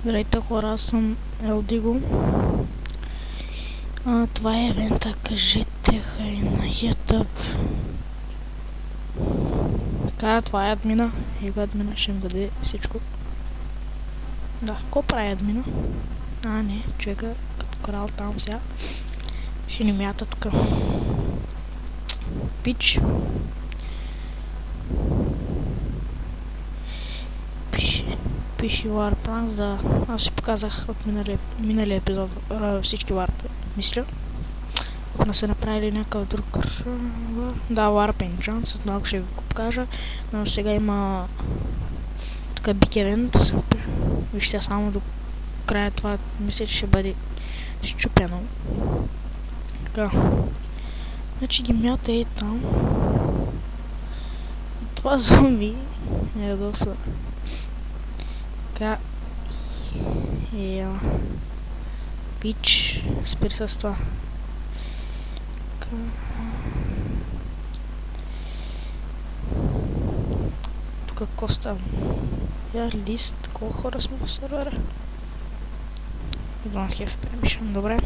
Здравейте хора, аз съм Елдиго. Това е евента, кажете хай на YouTube. Така, това е админа. Его админа ще им даде всичко. Да, какво прави админа? Не, човека като крал там сега. Ще ни мята тук. Пич. Пиши Warpranks, да. Аз си показах от миналия епизод всички варпи, мисля. Ако не са направили някакъв друг да, Warp Enchant, след малко ще ви го покажа. Но сега има тук Big Event. Вижте само до края това, мисля, че ще бъде счупено. Така. Значи ги мята и там. Това зомби не е доста. Така. Пич, спри с това. Тук коста. Лист, колко хора сме в сервера? 12 FPS, добре.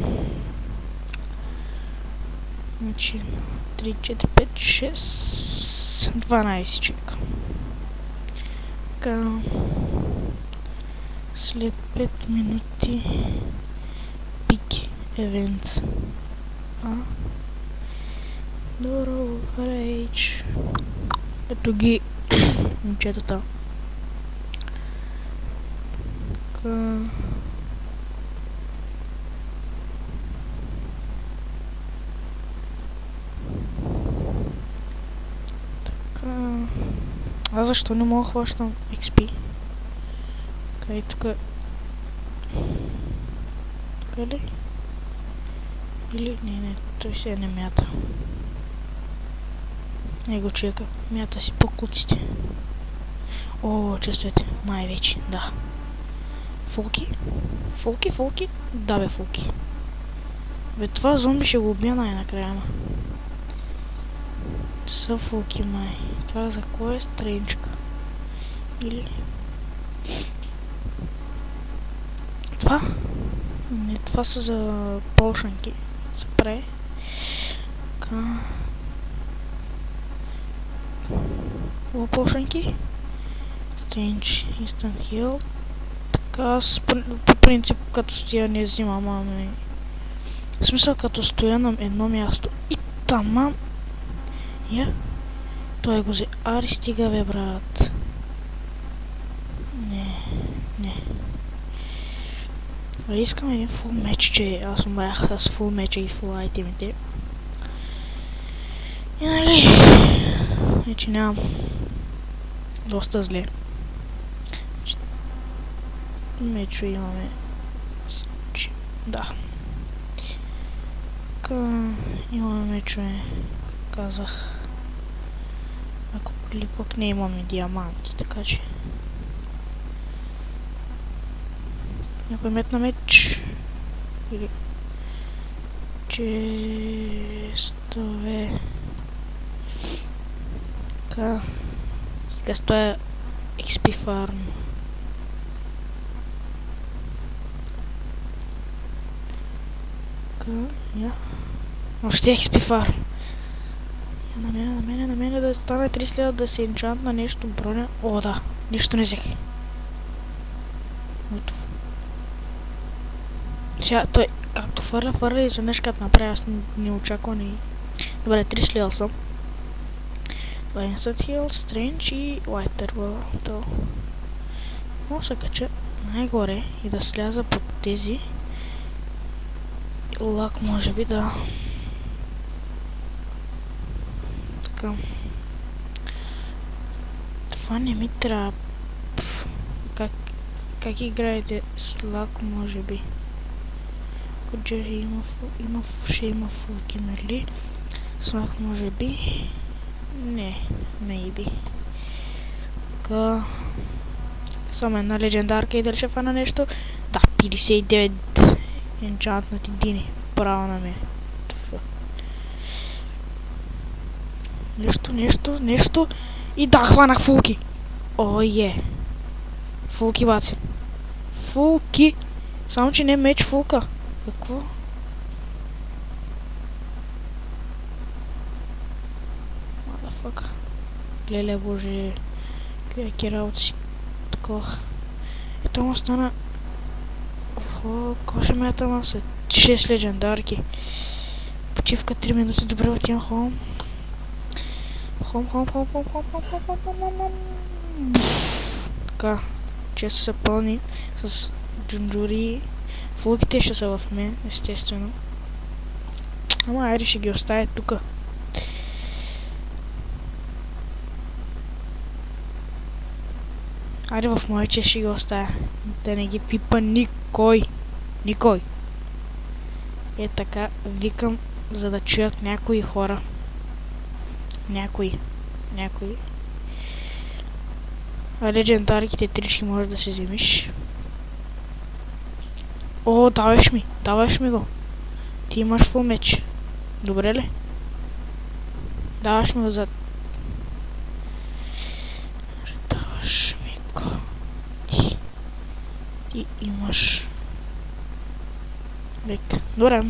Значи 3, 4, 5, 6, 12 човека. Така. След 5 минути Big Event. Здорово, рейч. Ето ги момчетата. Така. Аз защо не мога хващам XP? Така и тук. Така ли? Или? Не, той се не мята. Него човека мята си по клуците. О, чувствате, май вече, да. Фулки? Фулки? Да бе, фулки. Бе, това зомби ще го убия най-накрая, ма. Са фулки, май. Това за кой е стренчка? Или? Това? Не, това са за полшанки. За пре. Така. Полшанки. Strange Instant Heal. Така, аз по принцип като стоя не взимам, ами... В смисъл като стоя на едно място и тамам... Той го взе. Ари стига бе, брат. Не. Искам един фул меч, че аз умрях с фул меча и фул айтемите. И нали... Вече нямам. Доста зле. Мечо имаме. Да. Така, имаме мечове. Казах. Ако ли пък не имаме диаманти, така че. Някой метна меч. Или... Честове. Така. Сега стоя XP farm. Така, още XP farm. На мене да стане 3 следа да се енчант на нещо броня. О, да, нищо не взех. Готов. Сега той, както фърля, изведнъж като направя, аз не очаквам и... Добре, 3 следа съм. Това е Instant Heal, Strange и Lighter World. Мога да се кача най-горе и да сляза под тези. Лак може би, да. Така. Това не ми трябва. Как играете с лак, може би? Коджери ще има фулки, нали? С лак, може би. Не, maybe. Така. Само една легендарка и дали ще фана нещо? Да, 59 енчантнати дини. Право на мен. Нещо. И да, хванах фулки. Фулки, баци. фулки. Само, че не меч фулка. Какво? Мадафака. Леле, боже. Какви работи си такова. Ето му стана... Охо, какво ще ме там след 6 легендарки. Почивка 3 минути, добре отивам хом. Хом. Така, често са пълни с джунджури. Фулките ще са в мен, естествено. Ама айде ще ги оставя тука. Айде в моя чест ще ги оставя. Да не ги пипа никой. Никой. Е така, викам, за да чуят някои хора. Някои. А легендарките 3 ще можеш да се вземиш. О, даваш ми го. Ти имаш фул меч. Добре ли? Даваш ми го за... Даваш ми го. Ти имаш... Век. Добре.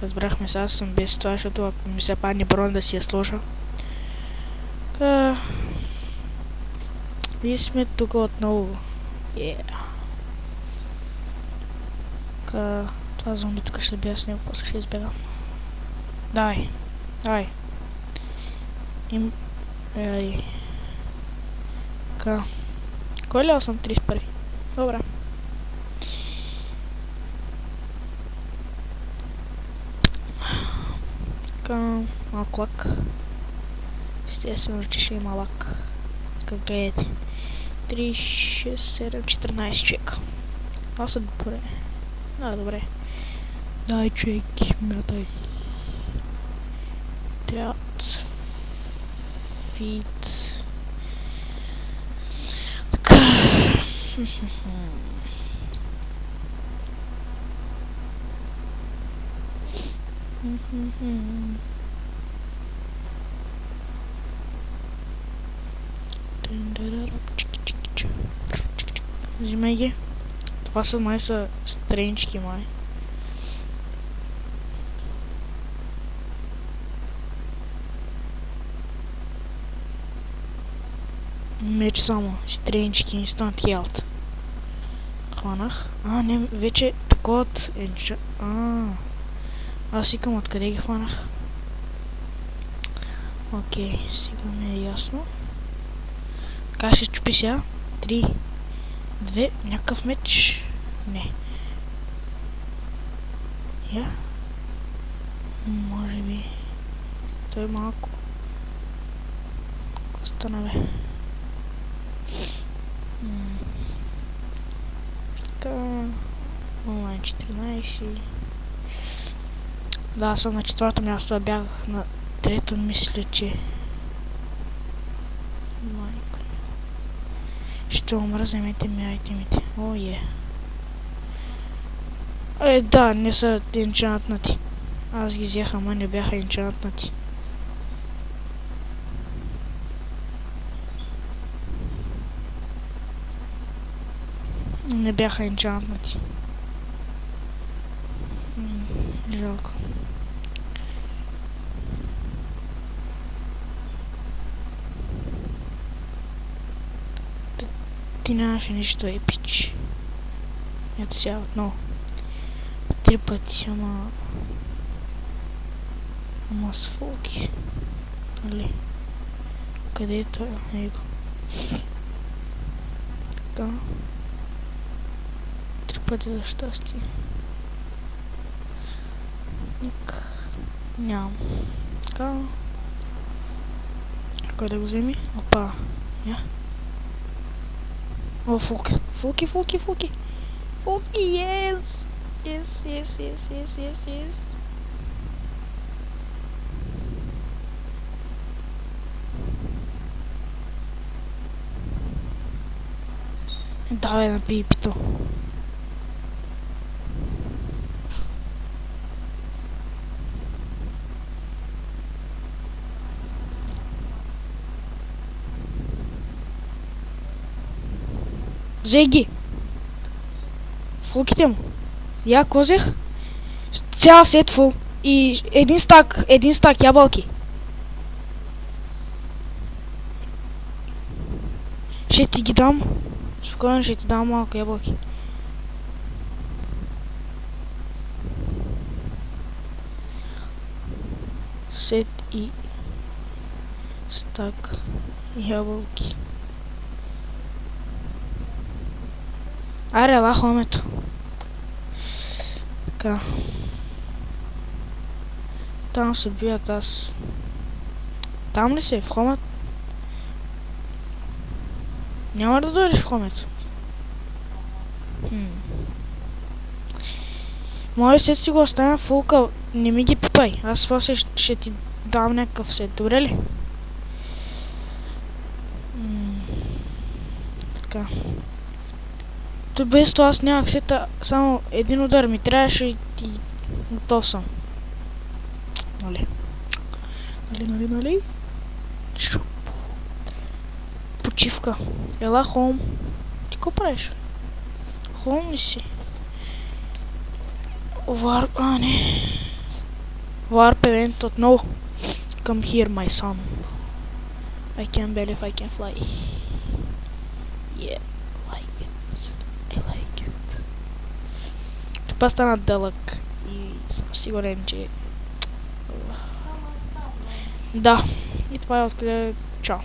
Разбрахме се, аз съм без това, защото ако ми се падне брон да си я сложа. И сме тук отново. Това зомби тук ще бия с него, после ще избегам. Давай. Кой лева съм? 31. Добре. Малко лак. Естествено, че ще има лак. Как гледате. 3, 6, 7, 14 човека. Това са добре. Добре. Дай, човеки, мятай. Трябват. Фит. Така. Взимай ги. Това са май са стренчки май. Меч само. Стренчки, инстант хелт. Хванах. Не, вече такова от енча... Аз викам откъде ги хванах. Окей, сега ми е ясно. Така ще чупи сега. 3, 2, някакъв меч. Не. Може би. Той малко. Остана бе. Така. Онлайн 14. Да, съм на 4-то място, бях на 3-то, мисля, че... Майко. Ще умра, вземете ми айтемите. Да, не са енчантнати. Аз ги взех, ама не бяха енчантнати. Не бяха енчантнати. Жалко. Ти нямаше нищо епич. Ето сега отново. 3 пъти, ама с фулки. Нали? Къде е той? Его. Така. 3 пъти за щастие. Нямам. Така. Кой да го вземи? Опа. О, фулки. Фулки. Фулки, yes! Yes. Давай на пипито. Зеги! луките му. Я козех. Цял сет фул. И един стак ябълки. Ще ти ги дам. Спокойно ще ти дам малко ябълки. Сет и стак ябълки. Аре, ела хомето. Така. Там се бият аз. Там ли се? В хомет? Няма да дойдеш в хомето. Моя сет си го оставя фулка. Не ми ги пипай. Аз после ще ти дам някакъв сет. Добре ли? Така. То без това аз нямах сета. Само един удар ми трябваше и готов съм. Нали? Почивка. Ела хоум. Ти ко правиш? Хоум ли си? Warp, не. Warp event отново. Come here, my son. I can't believe I can fly. Yeah, like it. I like it. Това стана дълъг и съм сигурен, че... Да. И това е откъде... Чао.